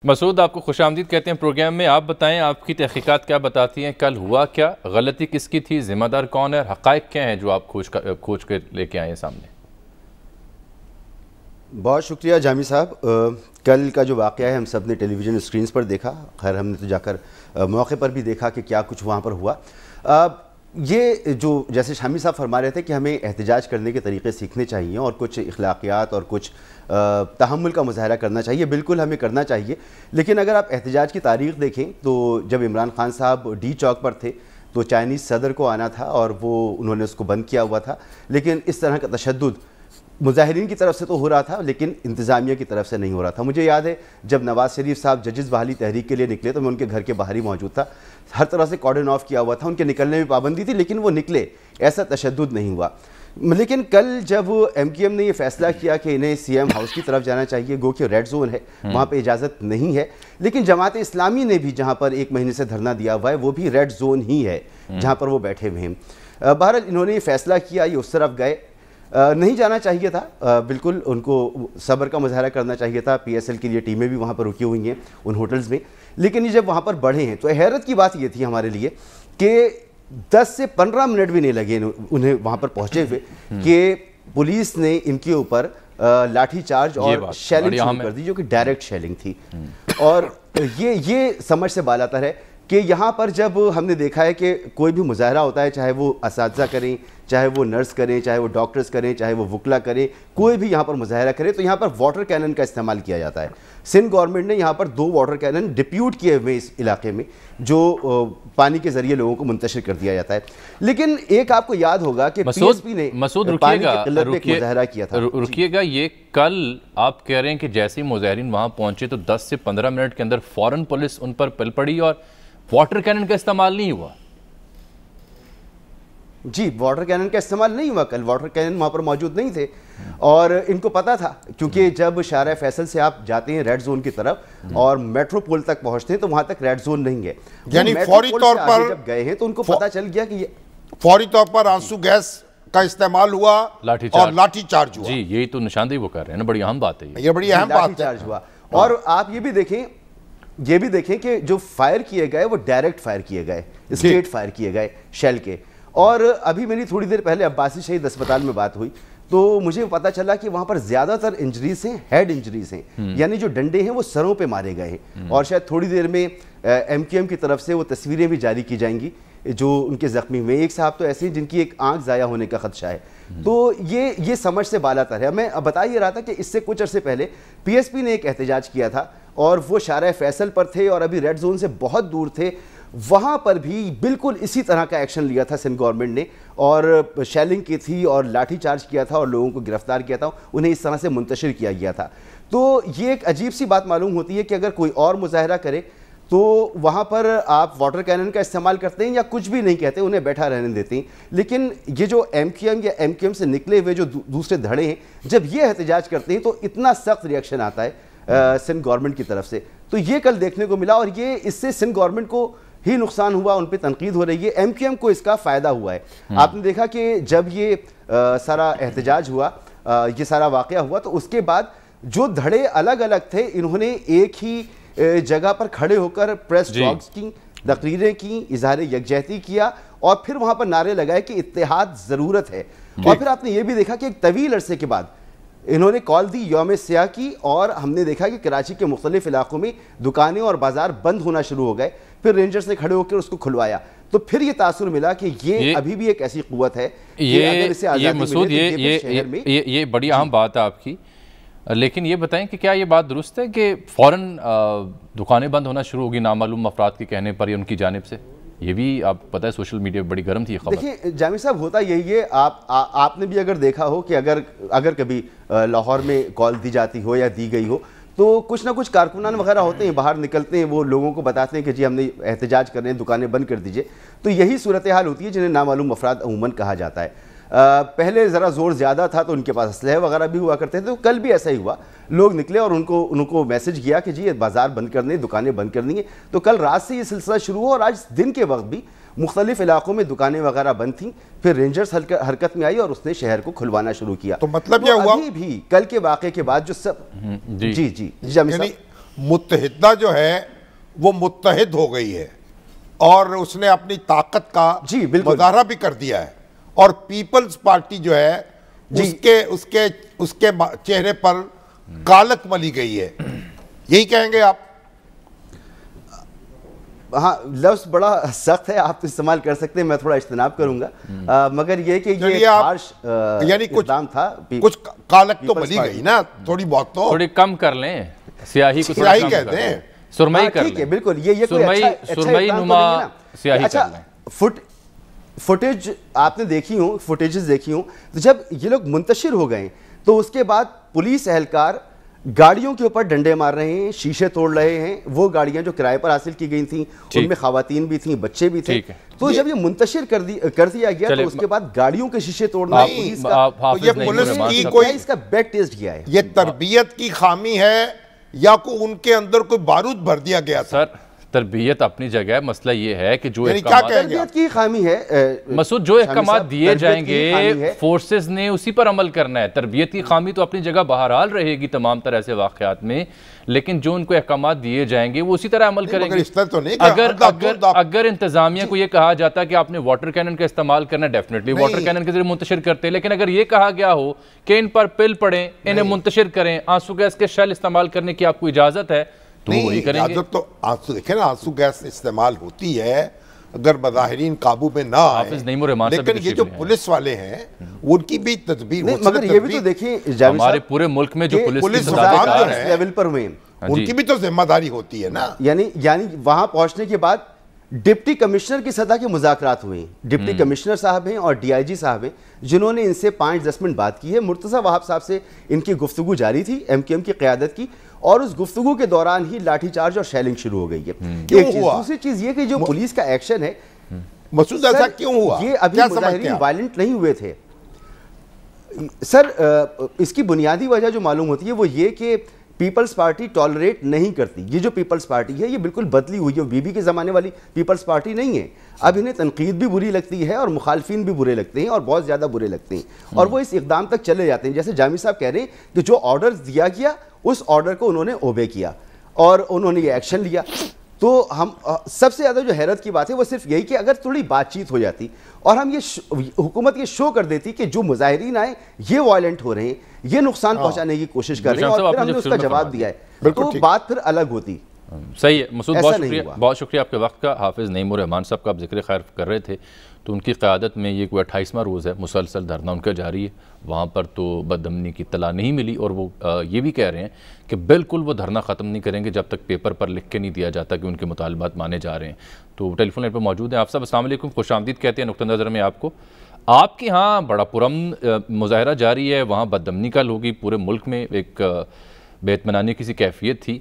مسعود، آپ کو خوش آمدید کہتے ہیں پروگرام میں. آپ بتائیں آپ کی تحقیقات کیا بتاتی ہیں؟ کل ہوا کیا؟ غلطی کس کی تھی؟ ذمہ دار کون ہے؟ حقائق کیا ہیں جو آپ کھوج کے لے کے آئے ہیں سامنے؟ بہت شکریہ جامی صاحب. کل کا جو واقعہ ہے ہم سب نے ٹیلی ویژن اسکرینز پر دیکھا. خیر ہم نے تو جا کر موقع پر بھی دیکھا کہ کیا کچھ وہاں پر ہوا. یہ جو جیسے شامی صاحب فرما رہے تھے کہ ہمیں احتجاج کرنے کے طریقے سیکھنے چاہیے اور کچھ اخلاقیات اور کچھ تحمل کا مظاہرہ کرنا چاہیے. بالکل ہمیں کرنا چاہیے، لیکن اگر آپ احتجاج کی تاریخ دیکھیں تو جب عمران خان صاحب ڈی چوک پر تھے تو چائنیز صدر کو آنا تھا اور انہوں نے اس کو بند کیا ہوا تھا. لیکن اس طرح کا تشدد مظاہرین کی طرف سے تو ہو رہا تھا لیکن انتظامیہ کی طرف سے نہیں ہو رہا تھا. مجھے یاد ہے جب نواز شریف صاحب ججز بحالی تحریک کے لیے نکلے تو میں ان کے گھر کے باہر ہی موجود تھا. ہر طرح سے کارڈن آف کیا ہوا تھا، ان کے نکلنے میں پابندی تھی لیکن وہ نکلے، ایسا تشدد نہیں ہوا. لیکن کل جب ایم کیو ایم نے یہ فیصلہ کیا کہ انہیں سی ایم ہاؤس کی طرف جانا چاہیے، گو کہ ریڈ زون ہے، وہاں پہ اجازت نہیں ہے، لیکن جماعت اسلامی نے بھی جہاں پر 1 مہینے سے دھرنا دیا ہوا ہے وہ بھی ریڈ زون ہی ہے جہاں پر وہ بیٹھے ہوئے ہیں. بہرحال انہوں نے یہ فیصلہ کیا، یہ اس طرف گئے. نہیں جانا چاہیے تھا، بالکل ان کو صبر کا مظاہرہ کرنا چاہیے تھا. پی ایس ایل کی یہ ٹیمیں بھی وہاں پر رکی ہوئی ہیں ان ہوٹلز میں. لیکن یہ جب وہاں پر بڑھے ہیں تو حیرت کی بات یہ تھی ہمارے لیے کہ 10 سے 15 منٹ بھی نہیں لگے انہیں وہاں پر پہنچے ہوئے کہ پولیس نے ان کے اوپر لاٹھی چارج اور شیلنگ شروع کر دی، جو کہ ڈائریکٹ شیلنگ تھی. اور یہ سمجھ سے بالاتر ہے کہ یہاں پر جب ہم نے دیکھا ہے کہ کوئی بھی مظاہرہ ہوتا ہے، چاہے وہ اساتذہ کریں، چاہے وہ نرس کریں، چاہے وہ ڈاکٹرز کریں، چاہے وہ وکلا کریں، کوئی بھی یہاں پر مظاہرہ کرے تو یہاں پر واٹر کینن کا استعمال کیا جاتا ہے. سندھ گورنمنٹ نے یہاں پر 2 واٹر کینن ڈپیوٹ کیے ہوئے اس علاقے میں جو پانی کے ذریعے لوگوں کو منتشر کر دیا جاتا ہے. لیکن ایک آپ کو یاد ہوگا کہ پی ایس پی نے پانی کی قلت پہ ایک مظاہرہ کیا تھا. رکیے گا، یہ کل آپ کہہ رہے ہیں کہ جیسے ہی مظاہرین وہاں پہنچے تو 10 سے 15 منٹ کے اندر فوراً پولیس ان پر پل پڑی اور واٹر کینن کا استعمال نہیں ہوا؟ جی، واٹر کینن کا استعمال نہیں ہوا. کل واٹر کینن وہاں پر موجود نہیں تھے اور ان کو پتا تھا، کیونکہ جب شارع فیصل سے آپ جاتے ہیں ریڈ زون کی طرف اور میٹرو پول تک پہنچتے ہیں تو وہاں تک ریڈ زون نہیں ہے. یعنی فوری طور پر جب گئے ہیں تو ان کو پتا چل گیا کہ یہ فوری طور پر آنسو گیس کا استعمال ہوا اور لاٹھی چارج ہوا. جی، یہی تو نشاندہی وہ کر رہے ہیں نا، بڑی اہم بات ہے یہ بڑی اہم بات ہے. اور آپ یہ بھی دیکھیں کہ جو فائر کیے گئے وہ ڈائریکٹ فائر کیے گئے، اسٹریٹ فائر کیے گئے شیل کے. اور ابھی میری تھوڑی دیر پہلے عباسی شہید اسپتال میں بات ہوئی تو مجھے پتا چلا کہ وہاں پر زیادہ تر انجریز ہیں ہیڈ انجریز ہیں، یعنی جو ڈنڈے ہیں وہ سروں پہ مارے گئے ہیں. اور شاید تھوڑی دیر میں ایم کیو ایم کی طرف سے وہ تصویریں بھی جاری کی جائیں گی جو ان کے زخمی ہوئے. ایک صاحب تو ایسے ہیں جن کی ایک آنکھ ضائع ہونے کا خدشہ ہے. تو یہ سمجھ سے بالاتر ہے. میں بتا یہ رہا تھا کہ اس سے کچھ عرصے پہلے پی ایس پی نے ایک احتجاج کیا تھا اور وہ شارع فیصل پر تھے اور ابھی ریڈ زون سے بہت دور تھے. وہاں پر بھی بالکل اسی طرح کا ایکشن لیا تھا سندھ گورنمنٹ نے اور شیلنگ کی تھی اور لاٹھی چارج کیا تھا اور لوگوں کو گرفتار کیا تھا، انہیں اس طرح سے منتشر کیا گیا تھا. تو یہ ایک عجیب سی بات معلوم ہوتی ہے کہ اگر کوئی اور مظاہرہ کرے تو وہاں پر آپ واٹر کینن کا استعمال کرتے ہیں یا کچھ بھی نہیں کہتے، انہیں بیٹھا رہنے دیتے ہیں. لیکن یہ جو ایم کیو ایم یا ایم کیو ایم سے نکلے ہوئے جو دوسرے دھڑے ہیں، جب یہ احتجاج کرتے ہیں تو اتنا سخت ریئیکشن آتا ہے سندھ گورنمنٹ کی طرف سے. تو یہ کل دیکھنے کو ملا اور یہ اس سے سندھ گورنمنٹ کو ہی نقصان ہوا، ان پہ تنقید ہو رہی ہے. ایم کیو ایم کو اس کا فائدہ ہوا ہے. آپ نے دیکھا کہ جب یہ سارا احتجاج ہوا، یہ سارا واقعہ ہوا تو اس کے بعد جو دھڑے الگ الگ تھے انہوں نے ایک ہی جگہ پر کھڑے ہو کر پریس ٹاکس کی، تقریریں کی، اظہار یکجہتی کیا اور پھر وہاں پر نعرے لگائے کہ اتحاد ضرورت ہے. اور پھر آپ نے یہ بھی دیکھا کہ ایک طویل عرصے کے بعد انہوں نے کال دی یوم سیاہ کی اور ہم نے دیکھا کہ کراچی کے مختلف علاقوں میں دکانیں اور بازار بند ہونا شروع ہو گئے. پھر رینجرز نے کھڑے ہو کر اس کو کھلوایا. تو پھر یہ تاثر ملا کہ یہ ابھی بھی ایک ایسی قوت ہے کہ اگر اسے آزادی ملے تو یہ بڑی اہم بات ہے آپ کی. لیکن یہ بتائیں کہ کیا یہ بات درست ہے کہ فوراً دکانیں بند ہونا شروع ہوگی نامعلوم افراد کے کہنے پر یا ان کی جانب سے؟ یہ بھی آپ پتہ ہے سوشل میڈیا پہ بڑی گرم تھی یہ خبر. دیکھیں جامی صاحب، ہوتا یہی ہے، آپ نے بھی اگر دیکھا ہو کہ اگر کبھی لاہور میں کال دی جاتی ہو یا دی گئی ہو تو کچھ نہ کچھ کارکنان وغیرہ ہوتے ہیں، باہر نکلتے ہیں، وہ لوگوں کو بتاتے ہیں کہ جی ہم نے احتجاج کر رہے ہیں، دکانیں بند کر دیجئے. تو یہی صورتحال ہوتی ہے جنہیں نامعلوم افراد عموماً کہا جاتا ہے. پہلے ذرا زور زیادہ تھا تو ان کے پاس اسلحے وغیرہ بھی ہوا کرتے تھے. تو کل بھی ایسا ہی ہوا، لوگ نکلے اور ان کو میسج کیا کہ جی یہ بازار بند کرنے ہیں، دکانیں بند کرنی ہیں. تو کل رات سے یہ سلسلہ شروع ہوا اور آج دن کے وقت بھی مختلف علاقوں میں دکانیں وغیرہ بند تھیں. پھر رینجرز حرکت میں آئی اور اس نے شہر کو کھلوانا شروع کیا. تو مطلب یہ ہوا ابھی بھی کل کے واقعے کے بعد جو سب جی متحدہ جو ہے وہ متحد ہو گئی ہے اور اس نے اپنی طاقت کا مظاہرہ بھی کر دیا ہے، اور پیپلز پارٹی جو ہے اس کے چہرے پر کالک ملی گئی ہے، یہی کہیں گے آپ؟ ہاں، لفظ بڑا سخت ہے، آپ استعمال کر سکتے ہیں، میں تھوڑا اجتناب کروں گا، مگر یہ کہ یہ ہارش اقدام تھا، کچھ کالک تو ملی گئی نا، تھوڑی بہت تو تھوڑی کم کر لیں، سیاہی کو سیاہی کہتے ہیں، سرمئی کر لیں، بالکل یہ کوئی سرمئی نما سیاہی کر لیں۔ فوٹیج آپ نے دیکھی ہوں، فوٹیجز دیکھی ہوں، تو جب یہ لوگ منتشر ہو گئے تو اس کے بعد پولیس اہلکار گاڑیوں کے اوپر ڈنڈے مار رہے ہیں، شیشے توڑ رہے ہیں، وہ گاڑیاں جو کرائے پر حاصل کی گئی تھیں ان میں خواتین بھی تھیں، بچے بھی تھے، تو جب یہ منتشر کر دیا گیا تو اس کے بعد گاڑیوں کے شیشے توڑنا پولیس کا اس کا بیڈ ٹیسٹ کیا ہے۔ یہ تربیت کی خامی ہے یا ان کے اندر کوئی بارود بھر دیا گیا تھا؟ سر تربیت اپنی جگہ ہے، مسئلہ یہ ہے کہ جو تربیت کی خامی ہے مسعود، جو احکامات دیے جائیں گے فورسز نے اسی پر عمل کرنا ہے۔ تربیت کی خامی تو اپنی جگہ بہرحال رہے گی تمام طرح سے واقعات میں، لیکن جو ان کو احکامات دیے جائیں گے وہ اسی طرح عمل کریں گے۔ اگر انتظامیہ کو یہ کہا جاتا کہ آپ نے واٹر کینن کا استعمال کرنا ہے، ڈیفینیٹلی واٹر کینن کے ذریعے منتشر کرتے، لیکن اگر یہ کہا گیا ہو کہ ان پر پل پڑیں، انہیں منتشر کریں، آنسو گیس کے شیل استعمال کرنے کی آپ کو اجازت ہے تو وہی کریں گے۔ اجازت تو دیکھیں نا، آنسو گیس استعمال ہوتی ہے اگر مظاہرین قابو میں نہ آئے، لیکن یہ جو پولیس والے ہیں ان کی بھی تدبیر، مگر یہ بھی تو دیکھیں ہمارے پورے ملک میں جو پولیس لیول پر ہوئے ان کی بھی تو ذمہ داری ہوتی ہے نا، یعنی وہاں پہنچنے کے بعد ڈپٹی کمشنر کی سطح کے مذاکرات ہوئے ہیں، ڈپٹی کمشنر صاحب ہیں اور ڈی آئی جی صاحب ہیں جنہوں نے ان سے 5-10 منٹ بات کی ہے۔ مرتضیٰ وہاب صاحب سے ان کی گفتگو جاری تھی، ایم کیو ایم کی قیادت کی، اور اس گفتگو کے دوران ہی لاٹھی چارج اور شیلنگ شروع ہو گئی ہے۔ ایک چیز، دوسری چیز یہ کہ جو پولیس کا ایکشن ہے، مسعود ایسا کیوں ہوا؟ یہ ابھی مظاہرین وائلنٹ نہیں ہوئے تھے سر۔ اس کی بنیادی وجہ جو معلوم ہوتی ہے وہ یہ کہ پیپلز پارٹی ٹالریٹ نہیں کرتی۔ یہ جو پیپلز پارٹی ہے یہ بالکل بدلی ہوئی ہے، بی بی کے زمانے والی پیپلز پارٹی نہیں ہے۔ اب انہیں تنقید بھی بری لگتی ہے اور مخالفین بھی برے لگتے ہیں اور بہت زیادہ برے لگتے ہیں، اور وہ اس اقدام تک چلے جاتے ہیں۔ جیسے جامی صاحب کہہ رہے ہیں کہ جو آرڈر دیا گیا اس آرڈر کو انہوں نے اوبے کیا اور انہوں نے یہ ایکشن لیا، تو ہم سب سے زیادہ جو حیرت کی بات ہے وہ صرف یہی کہ اگر تھوڑی بات چیت ہو جاتی اور ہم حکومت یہ شو کر دیتی کہ جو مظاہرین آئے یہ وائلنٹ ہو رہے ہیں، یہ نقصان پہنچانے کی کوشش کر رہے ہیں، اور پھر ہم نے اس کا جواب دیا ہے تو بات پھر الگ ہوتی۔ صحیح ہے مسعود، بہت شکریہ آپ کے وقت کا۔ حافظ نعیم الرحمان صاحب کا آپ ذکر خیر کر رہے تھے، تو ان کی قیادت میں یہ کوئی 28واں روز ہے، مسلسل دھرنا ان کا جاری ہے، وہاں پر تو بد امنی کی اطلاع نہیں ملی، اور وہ یہ بھی کہہ رہے ہیں کہ بالکل وہ دھرنا ختم نہیں کریں گے جب تک پیپر پر لکھ کے نہیں دیا جاتا کہ ان کے مطالبات مانے جا رہے ہیں۔ تو ٹیلی فون لائن پر موجود ہیں آپ صاحب، السلام علیکم، خوش آمدید کہتے ہیں نقطہ نظر میں آپ کو۔ آپ کے ہاں بڑا پرامن مظاہرہ جاری ہے، وہاں بد امنی کا لوگی پورے ملک میں ایک بے اطمینانی کی سی کیفیت تھی،